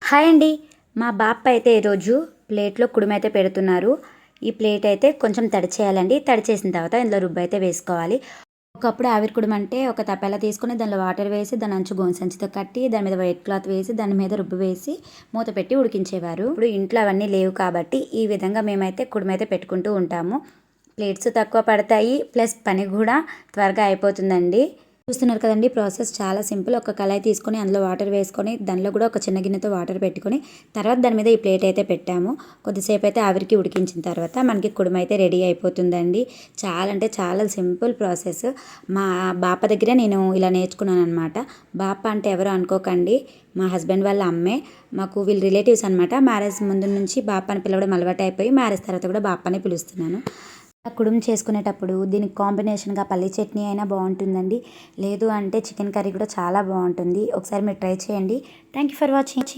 Hi అండి. మా బాప అయితే ఈరోజు ప్లేట్‌లో కుడుమైతే పెడుతున్నారు. ఈ ప్లేట్ అయితే కొంచెం తడి చేయాలండి. తడి చేసిన తర్వాత ఇందులో రుబ్బైతే వేసుకోవాలి. ఒకప్పుడు ఆవిరి కుడుమంటే ఒక తపాలా తీసుకొని దానిలో వాటర్ వేసి దాని అంచు గోను సంచితో కట్టి దాని మీద వైట్ క్లాత్ వేసి దాని మీద రుబ్బు వేసి మూత పెట్టి ఉడికించేవారు. ఇప్పుడు ఇంట్లో అవన్నీ లేవు కాబట్టి ఈ విధంగా మేమైతే కుడుమైతే పెట్టుకుంటూ ఉంటాము. ప్లేట్స్ తక్కువ పడతాయి. ప్లస్ పని కూడా త్వరగా అయిపోతుందండి. చూస్తున్నారు కదండీ, ప్రాసెస్ చాలా సింపుల్. ఒక కళాయి తీసుకొని అందులో వాటర్ వేసుకొని దానిలో కూడా ఒక చిన్న గిన్నెతో వాటర్ పెట్టుకొని తర్వాత దాని మీద ఈ ప్లేట్ అయితే పెట్టాము. కొద్దిసేపు అయితే ఆవిరికి ఉడికించిన తర్వాత మనకి కుడుమ అయితే రెడీ అయిపోతుందండి. చాలా అంటే చాలా సింపుల్ ప్రాసెస్. మా బాప దగ్గరే నేను ఇలా నేర్చుకున్నాను అనమాట. బాప అంటే ఎవరు అనుకోకండి, మా హస్బెండ్ వాళ్ళ అమ్మే. మాకు వీళ్ళు రిలేటివ్స్ అనమాట. మ్యారేజ్ ముందు నుంచి బాప అని పిలవడం అలవాటు అయిపోయి మ్యారేజ్ తర్వాత కూడా బాప అని పిలుస్తున్నాను. కుడుము చేసుకునేటప్పుడు దీనికి కాంబినేషన్గా పల్లీ చట్నీ అయినా బాగుంటుందండి. లేదు అంటే చికెన్ కర్రీ కూడా చాలా బాగుంటుంది. ఒకసారి మీరు ట్రై చేయండి. Thank you for watching.